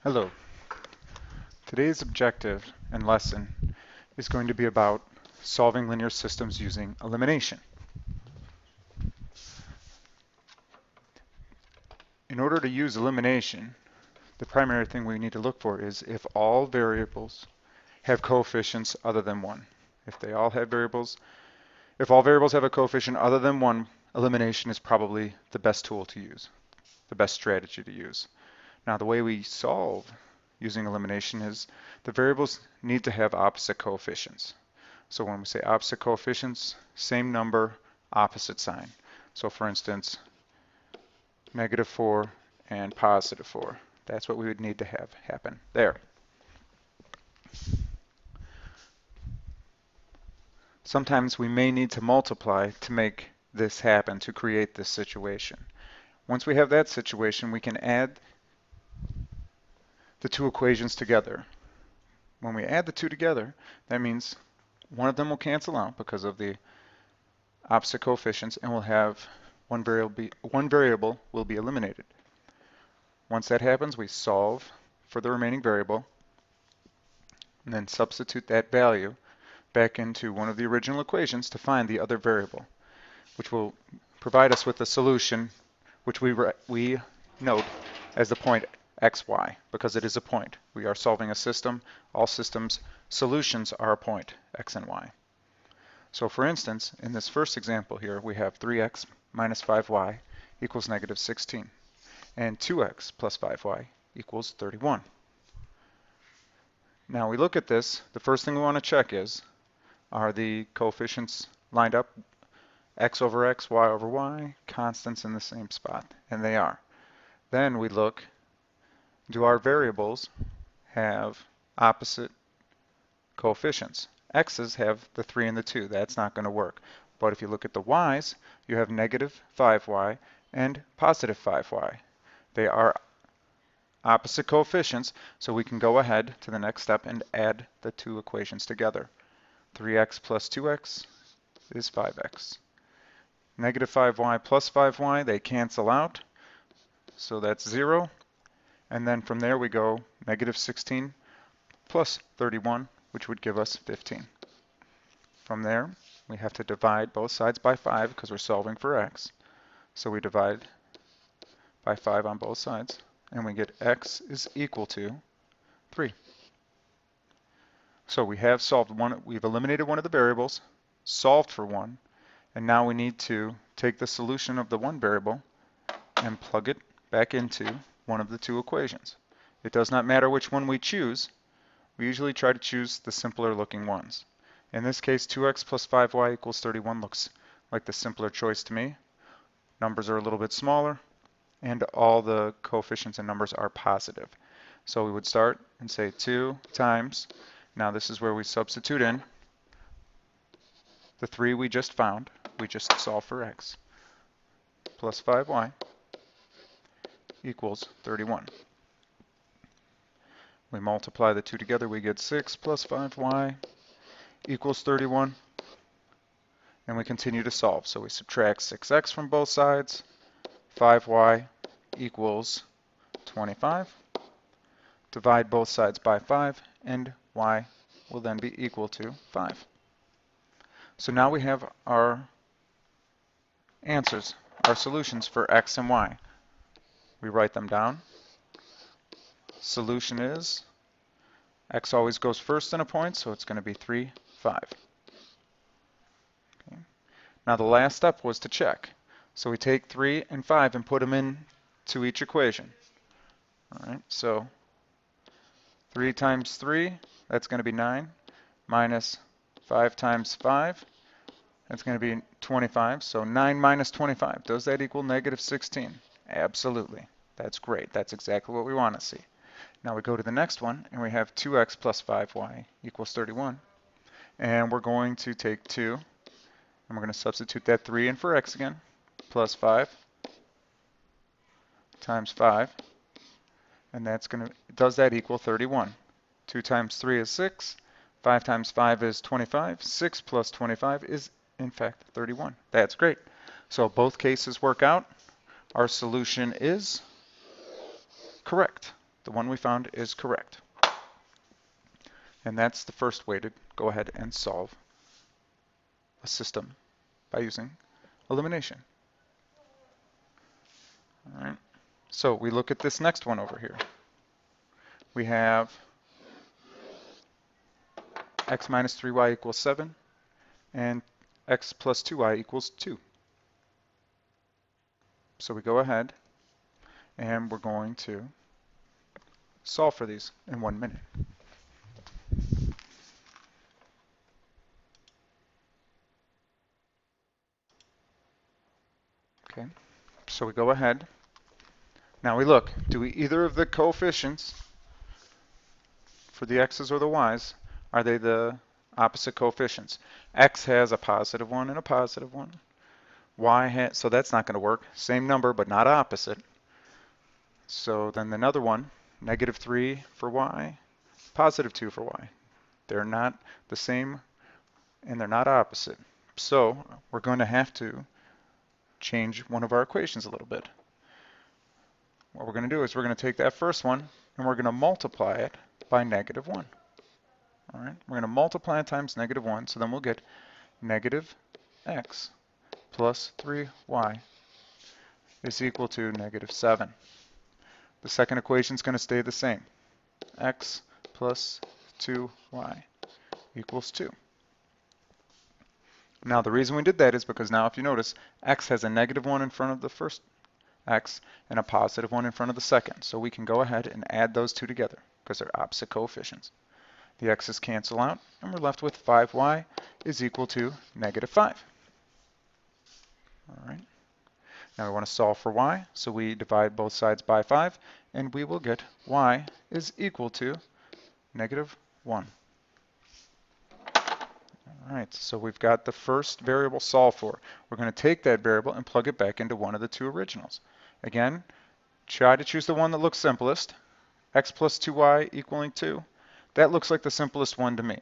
Hello. Today's objective and lesson is going to be about solving linear systems using elimination. In order to use elimination, the primary thing we need to look for is if all variables have coefficients other than 1. If all variables have a coefficient other than 1, elimination is probably the best tool to use, the best strategy to use. Now, the way we solve using elimination is the variables need to have opposite coefficients. So when we say opposite coefficients, same number, opposite sign. So for instance, -4 and +4. That's what we would need to have happen there. Sometimes we may need to multiply to make this happen, to create this situation. Once we have that situation, we can add the two equations together. When we add the two together, that means one of them will cancel out because of the opposite coefficients, and we'll have one variable will be eliminated. Once that happens, we solve for the remaining variable and then substitute that value back into one of the original equations to find the other variable, which will provide us with a solution which we note as the point xy, because it is a point. We are solving a system. All systems solutions are a point, x and y. So for instance, in this first example here, we have 3x minus 5y equals -16, and 2x plus 5y equals 31. Now we look at this, the first thing we want to check is, are the coefficients lined up? X over x, y over y, constants in the same spot, and they are. Then we look, do our variables have opposite coefficients? X's have the 3 and the 2. That's not going to work. But if you look at the y's, you have -5y and +5y. They are opposite coefficients, so we can go ahead to the next step and add the two equations together. 3x plus 2x is 5x. -5y plus 5y, they cancel out, so that's 0. And then from there we go -16 plus 31, which would give us 15. From there, we have to divide both sides by 5 because we're solving for x. So we divide by 5 on both sides, and we get x is equal to 3. So we have solved one, we've eliminated one of the variables, solved for one, and now we need to take the solution of the one variable and plug it back into one of the two equations. It does not matter which one we choose. We usually try to choose the simpler looking ones. In this case, 2x plus 5y equals 31 looks like the simpler choice to me. Numbers are a little bit smaller, and all the coefficients and numbers are positive. So we would start and say 2 times, now this is where we substitute in the 3 we just found, we just solved for x, plus 5y equals 31. We multiply the two together, we get 6 plus 5y equals 31, and we continue to solve. So we subtract 6x from both sides, 5y equals 25, divide both sides by 5, and y will then be equal to 5. So now we have our answers, our solutions for x and y. We write them down. Solution is, x always goes first in a point, so it's going to be 3, 5. Okay. Now the last step was to check. So we take 3 and 5 and put them into each equation. All right, so 3 times 3, that's going to be 9, minus 5 times 5, that's going to be 25. So 9 minus 25, does that equal -16? Absolutely. That's great. That's exactly what we want to see. Now we go to the next one, and we have 2x plus 5y equals 31. And we're going to take 2, and we're going to substitute that 3 in for x again, plus 5 times 5. And that's going to, does that equal 31? 2 times 3 is 6. 5 times 5 is 25. 6 plus 25 is, in fact, 31. That's great. So both cases work out. Our solution is correct. the one we found is correct. And that's the first way to go ahead and solve a system by using elimination. All right. So we look at this next one over here. We have x minus 3y equals 7 and x plus 2y equals 2. So we go ahead and we're going to solve for these in 1 minute. Okay, so we go ahead. Now we look, do we either of the coefficients for the x's or the y's, are they the opposite coefficients? X has a positive one and a positive one. Y has, so that's not going to work. Same number, but not opposite. So then another one, negative 3 for y, positive 2 for y. They're not the same and they're not opposite. So we're going to have to change one of our equations a little bit. What we're going to do is we're going to take that first one and we're going to multiply it by negative 1. All right, we're going to multiply it times negative 1, so then we'll get negative x plus 3y is equal to negative 7. The second equation is going to stay the same. X plus 2y equals 2. Now the reason we did that is because now if you notice, x has a negative 1 in front of the first x and a positive 1 in front of the second. So we can go ahead and add those two together because they're opposite coefficients. The x's cancel out and we're left with 5y is equal to negative 5. All right. Now we want to solve for y, so we divide both sides by 5 and we will get y is equal to negative 1. All right, so we've got the first variable solved for. We're going to take that variable and plug it back into one of the two originals. Again, try to choose the one that looks simplest. X plus 2y equaling 2. That looks like the simplest one to me.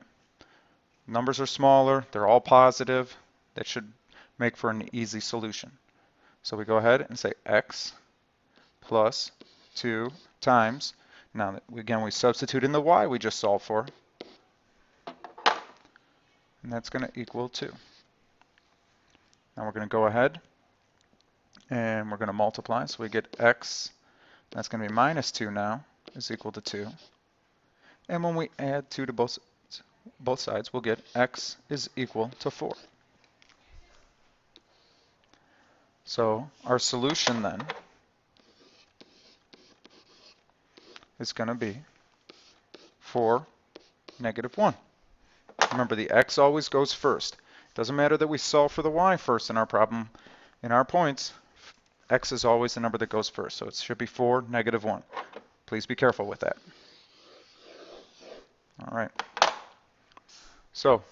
Numbers are smaller, they're all positive. That should make for an easy solution. So we go ahead and say x plus 2 times, now again we substitute in the y we just solved for, and that's going to equal 2. Now we're going to go ahead and we're going to multiply, so we get x, that's going to be minus 2 now, is equal to 2. And when we add 2 to both sides, we'll get x is equal to 4. So our solution then is going to be 4, negative 1. Remember, the x always goes first. It doesn't matter that we solve for the y first in our problem. In our points, x is always the number that goes first. So it should be 4, negative 1. Please be careful with that. All right. So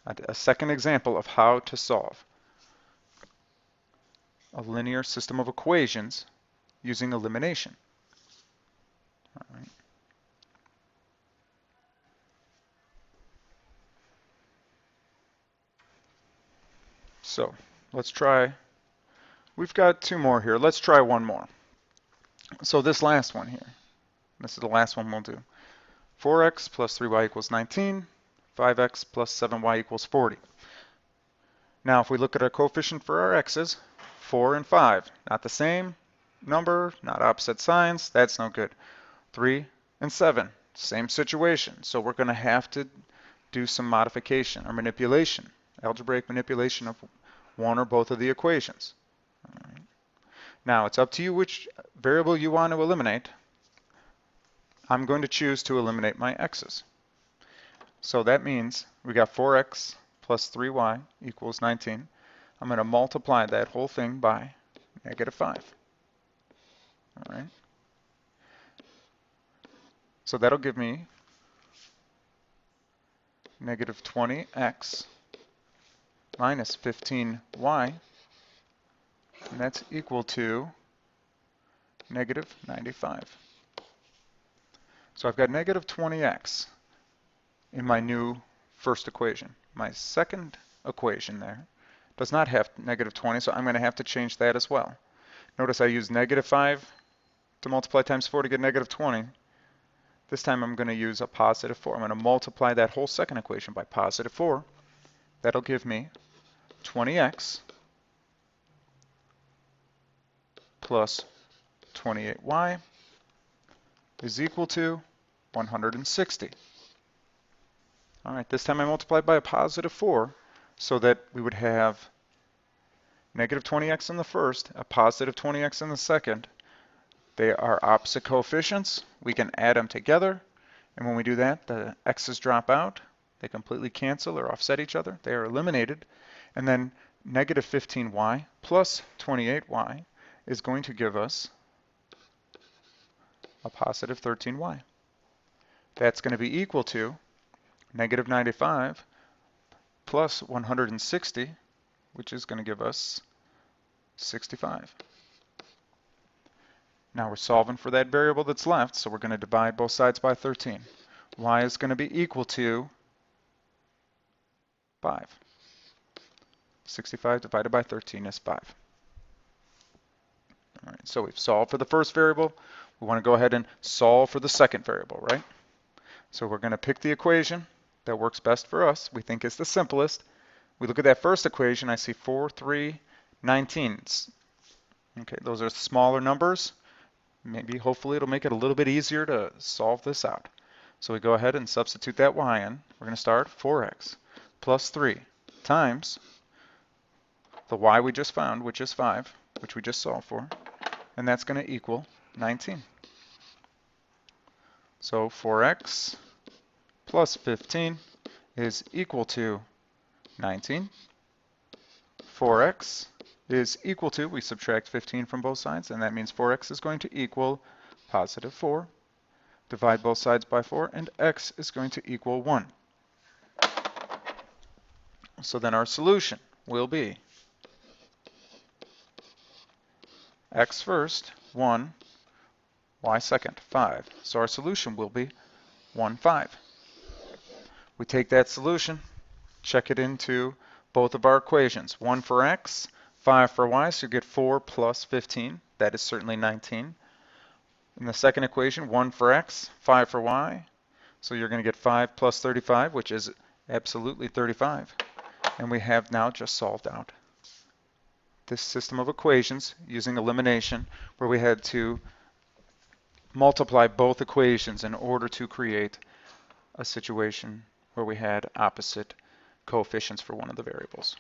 a second example of how to solve a linear system of equations using elimination. All right. So let's try, we've got 2 more here. Let's try one more. So this last one here, this is the last one we'll do. 4x plus 3y equals 19, 5x plus 7y equals 40. Now if we look at our coefficient for our x's, 4 and 5, not the same number, not opposite signs, that's no good. 3 and 7, same situation. So we're going to have to do some modification or manipulation, algebraic manipulation of one or both of the equations. All right. Now it's up to you which variable you want to eliminate. I'm going to choose to eliminate my x's. So that means we got 4x plus 3y equals 19. I'm going to multiply that whole thing by negative 5. All right. So that'll give me negative 20x minus 15y, and that's equal to negative 95. So I've got negative 20x in my new first equation. My second equation there does not have negative 20, so I'm going to have to change that as well. Notice I used negative 5 to multiply times 4 to get negative 20. This time I'm going to use a positive 4. I'm going to multiply that whole second equation by positive 4. That'll give me 20x plus 28y is equal to 160. All right, this time I multiplied by a positive 4 so that we would have negative 20x in the first, a positive 20x in the second. They are opposite coefficients. We can add them together. And when we do that, the x's drop out. They completely cancel or offset each other. They are eliminated. And then negative 15y plus 28y is going to give us a positive 13y. That's going to be equal to negative 95 plus 160, which is going to give us 65. Now we're solving for that variable that's left, so we're going to divide both sides by 13. Y is going to be equal to 5. 65 divided by 13 is 5. All right, so we've solved for the first variable. We want to go ahead and solve for the second variable, right? So we're going to pick the equation that works best for us. We think it's the simplest. We look at that first equation. I see 4, 3, 19s. Okay, those are smaller numbers. Maybe, hopefully, it'll make it a little bit easier to solve this out. So we go ahead and substitute that y in. We're going to start 4x plus 3 times the y we just found, which is 5, which we just solved for, and that's going to equal 19. So 4x plus 15 is equal to 19. 4x is equal to, we subtract 15 from both sides, and that means 4x is going to equal positive 4. Divide both sides by 4, and x is going to equal 1. So then our solution will be x first, 1, y second, 5. So our solution will be 1, 5. We take that solution, check it into both of our equations. 1 for x, 5 for y, so you get 4 plus 15. That is certainly 19. In the second equation, 1 for x, 5 for y. So you're going to get 5 plus 35, which is absolutely 35. And we have now just solved out this system of equations using elimination, where we had to multiply both equations in order to create a situation where we had opposite coefficients for one of the variables.